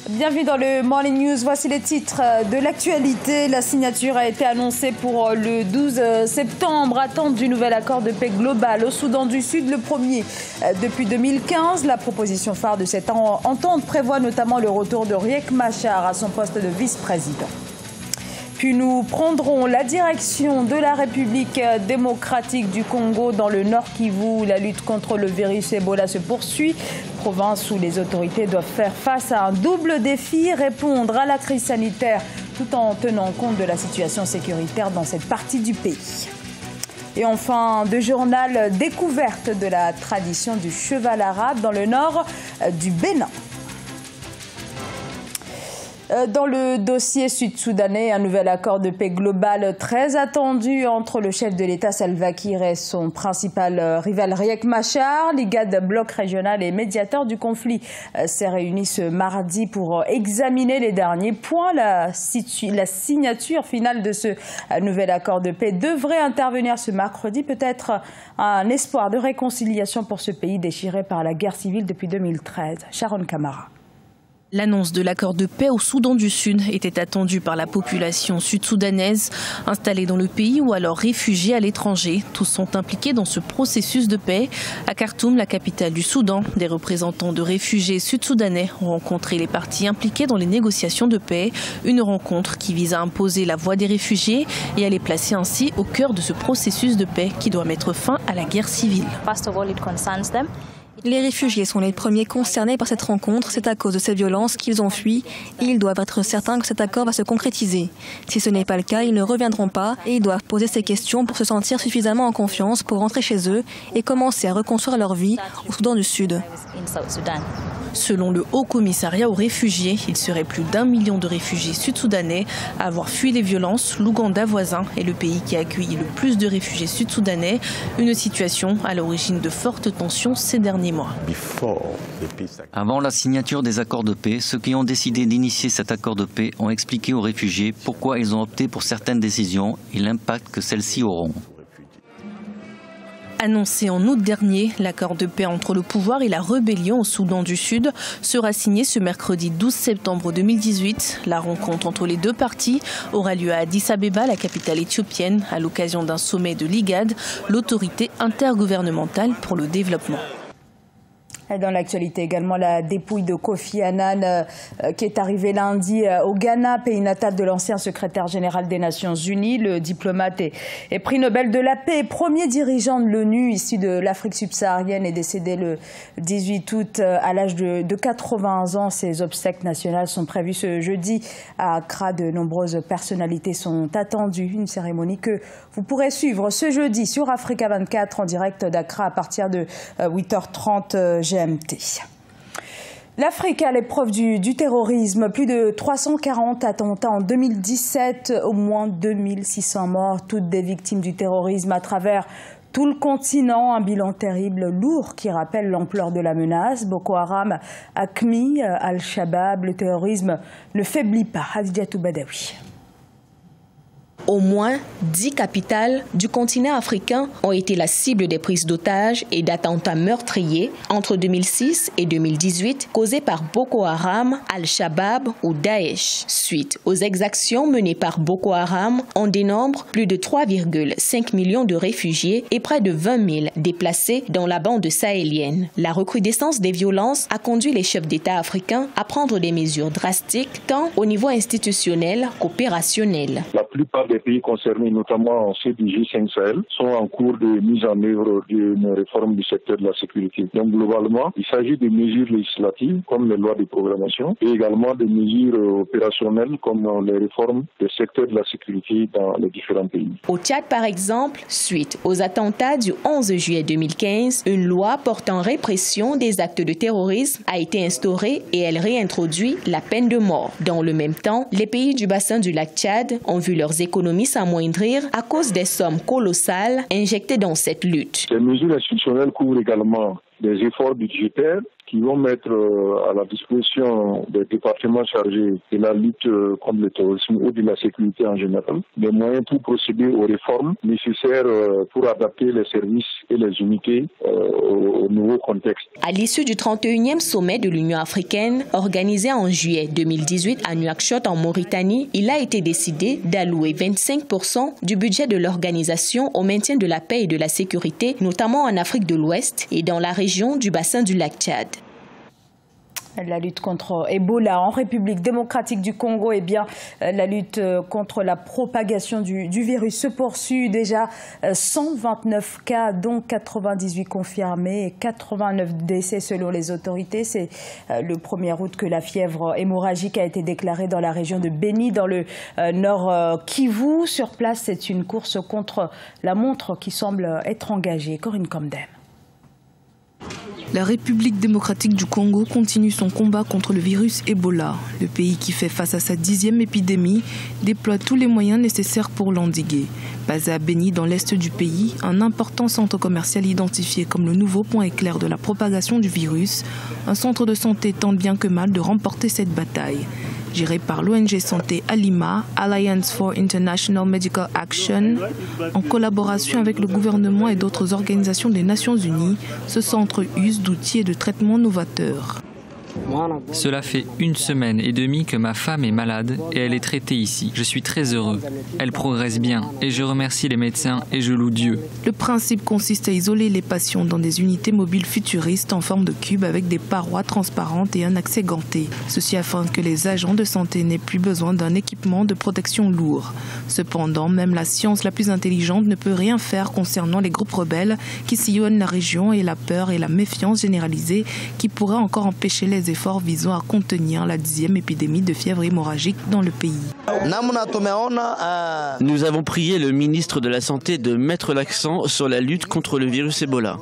Bienvenue dans le Morning News. Voici les titres de l'actualité. La signature a été annoncée pour le 12 septembre. Attente du nouvel accord de paix global au Soudan du Sud, le premier depuis 2015. La proposition phare de cette entente prévoit notamment le retour de Riek Machar à son poste de vice-président. Puis nous prendrons la direction de la République démocratique du Congo dans le Nord Kivu où la lutte contre le virus Ebola se poursuit. Province où les autorités doivent faire face à un double défi, répondre à la crise sanitaire tout en tenant compte de la situation sécuritaire dans cette partie du pays. Et enfin, de journal découverte de la tradition du cheval arabe dans le nord du Bénin. Dans le dossier sud-soudanais, un nouvel accord de paix global très attendu entre le chef de l'État Salva Kiir et son principal rival Riek Machar. L'IGAD, bloc régional et médiateur du conflit, s'est réuni ce mardi pour examiner les derniers points. La signature finale de ce nouvel accord de paix devrait intervenir ce mercredi. Peut-être un espoir de réconciliation pour ce pays déchiré par la guerre civile depuis 2013. Sharon Kamara. L'annonce de l'accord de paix au Soudan du Sud était attendue par la population sud-soudanaise, installée dans le pays ou alors réfugiée à l'étranger. Tous sont impliqués dans ce processus de paix. À Khartoum, la capitale du Soudan, des représentants de réfugiés sud-soudanais ont rencontré les parties impliquées dans les négociations de paix. Une rencontre qui vise à imposer la voix des réfugiés et à les placer ainsi au cœur de ce processus de paix qui doit mettre fin à la guerre civile. Les réfugiés sont les premiers concernés par cette rencontre. C'est à cause de ces violences qu'ils ont fui et ils doivent être certains que cet accord va se concrétiser. Si ce n'est pas le cas, ils ne reviendront pas et ils doivent poser ces questions pour se sentir suffisamment en confiance pour rentrer chez eux et commencer à reconstruire leur vie au Soudan du Sud. Selon le Haut Commissariat aux réfugiés, il serait plus d'1 million de réfugiés sud-soudanais à avoir fui les violences. L'Ouganda voisin est le pays qui a accueilli le plus de réfugiés sud-soudanais. Une situation à l'origine de fortes tensions ces derniers mois. Avant la signature des accords de paix, ceux qui ont décidé d'initier cet accord de paix ont expliqué aux réfugiés pourquoi ils ont opté pour certaines décisions et l'impact que celles-ci auront. Annoncé en août dernier, l'accord de paix entre le pouvoir et la rébellion au Soudan du Sud sera signé ce mercredi 12 septembre 2018. La rencontre entre les deux parties aura lieu à Addis Abeba, la capitale éthiopienne, à l'occasion d'un sommet de l'IGAD, l'autorité intergouvernementale pour le développement. Dans l'actualité également, la dépouille de Kofi Annan qui est arrivée lundi au Ghana, pays natal de l'ancien secrétaire général des Nations Unies. Le diplomate et prix Nobel de la paix, premier dirigeant de l'ONU issu de l'Afrique subsaharienne, est décédé le 18 août à l'âge de 80 ans. Ses obsèques nationales sont prévues ce jeudi à Accra. De nombreuses personnalités sont attendues. Une cérémonie que vous pourrez suivre ce jeudi sur Africa 24 en direct d'Accra à partir de 8h30 GMT. L'Afrique à l'épreuve du terrorisme. Plus de 340 attentats en 2017, au moins 2600 morts, toutes des victimes du terrorisme à travers tout le continent. Un bilan terrible, lourd, qui rappelle l'ampleur de la menace. Boko Haram, AQMI, Al-Shabaab, le terrorisme ne faiblit pas. Hadijatou Badawi. Au moins 10 capitales du continent africain ont été la cible des prises d'otages et d'attentats meurtriers entre 2006 et 2018 causés par Boko Haram, Al-Shabaab ou Daesh. Suite aux exactions menées par Boko Haram, on dénombre plus de 3,5 millions de réfugiés et près de 20 000 déplacés dans la bande sahélienne. La recrudescence des violences a conduit les chefs d'État africains à prendre des mesures drastiques tant au niveau institutionnel qu'opérationnel. La plupart des pays concernés, notamment ceux du G5 Sahel, sont en cours de mise en œuvre d'une réforme du secteur de la sécurité. Donc globalement, il s'agit de mesures législatives comme les lois de programmation et également des mesures opérationnelles comme les réformes du secteur de la sécurité dans les différents pays. Au Tchad, par exemple, suite aux attentats du 11 juillet 2015, une loi portant répression des actes de terrorisme a été instaurée et elle réintroduit la peine de mort. Dans le même temps, les pays du bassin du lac Tchad ont vu leurs économies s'amoindrir à cause des sommes colossales injectées dans cette lutte. Les mesures institutionnelles couvrent également des efforts budgétaires qui vont mettre à la disposition des départements chargés de la lutte contre le terrorisme ou de la sécurité en général des moyens pour procéder aux réformes nécessaires pour adapter les services et les unités au nouveau contexte. À l'issue du 31e sommet de l'Union africaine, organisé en juillet 2018 à Nouakchott en Mauritanie, il a été décidé d'allouer 25% du budget de l'organisation au maintien de la paix et de la sécurité, notamment en Afrique de l'Ouest et dans la région du bassin du lac Tchad. La lutte contre Ebola en République démocratique du Congo, la lutte contre la propagation du virus se poursuit. Déjà 129 cas, dont 98 confirmés et 89 décès selon les autorités. C'est le 1er août que la fièvre hémorragique a été déclarée dans la région de Beni, dans le nord Kivu. Sur place, c'est une course contre la montre qui semble être engagée. Corinne Comdem. La République démocratique du Congo continue son combat contre le virus Ebola. Le pays qui fait face à sa 10e épidémie déploie tous les moyens nécessaires pour l'endiguer. Basé à Beni, dans l'est du pays, un important centre commercial identifié comme le nouveau point éclair de la propagation du virus, un centre de santé tente bien que mal de remporter cette bataille. Géré par l'ONG Santé Alima, Alliance for International Medical Action, en collaboration avec le gouvernement et d'autres organisations des Nations Unies, ce centre use d'outils et de traitements novateurs. Cela fait 1 semaine et demie que ma femme est malade et elle est traitée ici. Je suis très heureux. Elle progresse bien et je remercie les médecins et je loue Dieu. Le principe consiste à isoler les patients dans des unités mobiles futuristes en forme de cube avec des parois transparentes et un accès ganté. Ceci afin que les agents de santé n'aient plus besoin d'un équipement de protection lourd. Cependant, même la science la plus intelligente ne peut rien faire concernant les groupes rebelles qui sillonnent la région et la peur et la méfiance généralisée qui pourraient encore empêcher les efforts visant à contenir la 10e épidémie de fièvre hémorragique dans le pays. Nous avons prié le ministre de la Santé de mettre l'accent sur la lutte contre le virus Ebola.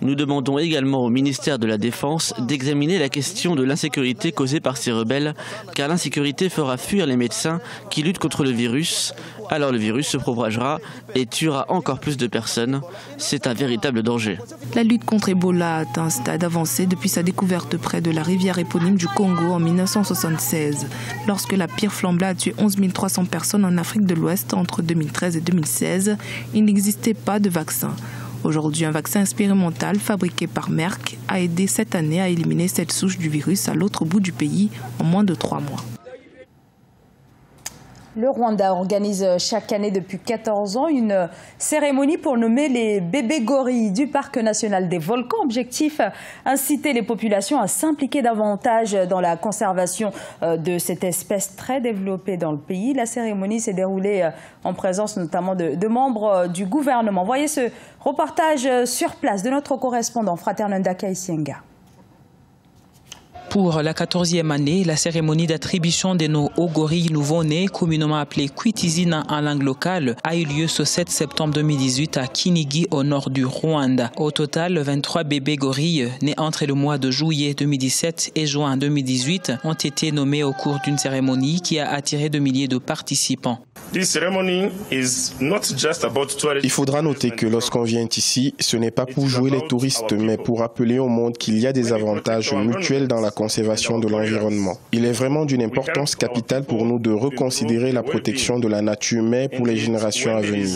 Nous demandons également au ministère de la Défense d'examiner la question de l'insécurité causée par ces rebelles, car l'insécurité fera fuir les médecins qui luttent contre le virus. Alors le virus se propagera et tuera encore plus de personnes. C'est un véritable danger. La lutte contre Ebola a atteint un stade avancé depuis sa découverte près de la rivière éponyme du Congo en 1976, lorsque la pire flambée a tué 11 300 personnes en Afrique de l'Ouest entre 2013 et 2016. Il n'existait pas de vaccin. Aujourd'hui, un vaccin expérimental fabriqué par Merck a aidé cette année à éliminer cette souche du virus à l'autre bout du pays en moins de 3 mois. Le Rwanda organise chaque année depuis 14 ans une cérémonie pour nommer les bébés gorilles du Parc national des volcans. Objectif, inciter les populations à s'impliquer davantage dans la conservation de cette espèce très développée dans le pays. La cérémonie s'est déroulée en présence notamment de membres du gouvernement. Voyez ce reportage sur place de notre correspondant Fraternanda Kaisienga. Pour la 14e année, la cérémonie d'attribution de nos hauts gorilles nouveau-nés, communément appelés Kwitizina en langue locale, a eu lieu ce 7 septembre 2018 à Kinigi, au nord du Rwanda. Au total, 23 bébés gorilles nés entre le mois de juillet 2017 et juin 2018 ont été nommés au cours d'une cérémonie qui a attiré de milliers de participants. Il faudra noter que lorsqu'on vient ici, ce n'est pas pour jouer les touristes, mais pour rappeler au monde qu'il y a des avantages mutuels dans la conservation de l'environnement. Il est vraiment d'une importance capitale pour nous de reconsidérer la protection de la nature, mais pour les générations à venir.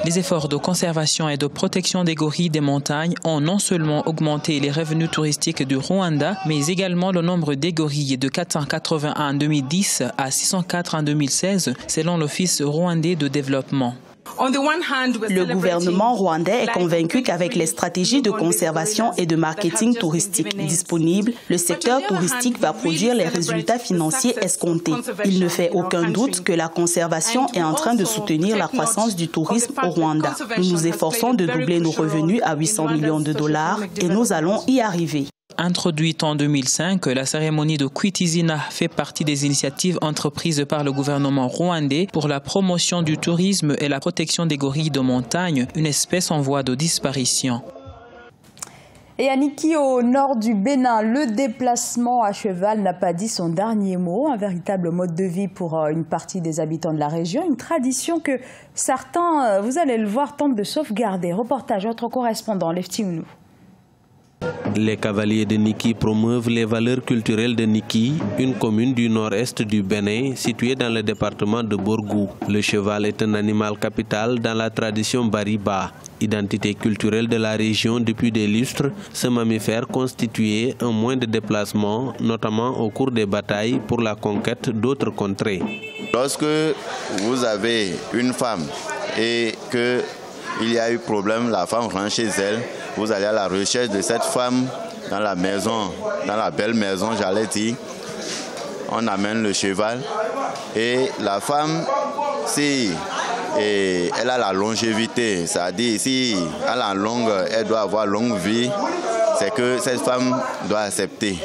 Les efforts de conservation et de protection des gorilles des montagnes ont non seulement augmenté les revenus touristiques du Rwanda, mais également le nombre des gorilles de 481 en 2010 à 604 en 2016, selon l'Office rwandais de développement. Le gouvernement rwandais est convaincu qu'avec les stratégies de conservation et de marketing touristique disponibles, le secteur touristique va produire les résultats financiers escomptés. Il ne fait aucun doute que la conservation est en train de soutenir la croissance du tourisme au Rwanda. Nous nous efforçons de doubler nos revenus à 800 millions de dollars et nous allons y arriver. Introduite en 2005, la cérémonie de Kwitizina fait partie des initiatives entreprises par le gouvernement rwandais pour la promotion du tourisme et la protection des gorilles de montagne, une espèce en voie de disparition. Et à Niki, au nord du Bénin, le déplacement à cheval n'a pas dit son dernier mot. Un véritable mode de vie pour une partie des habitants de la région. Une tradition que certains, vous allez le voir, tentent de sauvegarder. Reportage, notre correspondant, Lefti Ounou. Les cavaliers de Niki promeuvent les valeurs culturelles de Niki, une commune du nord-est du Bénin située dans le département de Borgou. Le cheval est un animal capital dans la tradition Bariba. Identité culturelle de la région depuis des lustres, ce mammifère constituait un moyen de déplacement, notamment au cours des batailles pour la conquête d'autres contrées. Lorsque vous avez une femme et qu'il y a eu problème, la femme rentre chez elle, vous allez à la recherche de cette femme dans la maison, dans la belle maison, j'allais dire. On amène le cheval et la femme, si elle a la longévité, c'est-à-dire si elle a elle doit avoir longue vie, c'est que cette femme doit accepter.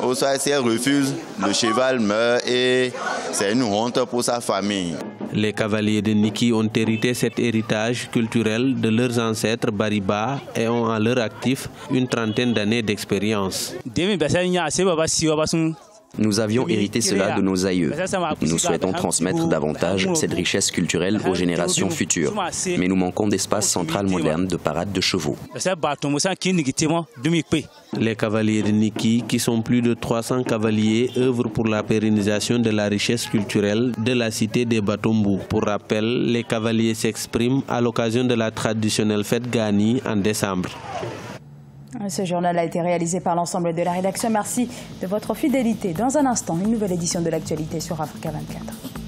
Ou soit si elle refuse, le cheval meurt et c'est une honte pour sa famille. Les cavaliers de Niki ont hérité cet héritage culturel de leurs ancêtres Bariba et ont à leur actif une trentaine d'années d'expérience. Nous avions hérité cela de nos aïeux. Nous souhaitons transmettre davantage cette richesse culturelle aux générations futures. Mais nous manquons d'espace central moderne de parade de chevaux. Les cavaliers de Niki, qui sont plus de 300 cavaliers, œuvrent pour la pérennisation de la richesse culturelle de la cité des Batombo. Pour rappel, les cavaliers s'expriment à l'occasion de la traditionnelle fête Gani en décembre. Ce journal a été réalisé par l'ensemble de la rédaction. Merci de votre fidélité. Dans un instant, une nouvelle édition de l'actualité sur Africa 24.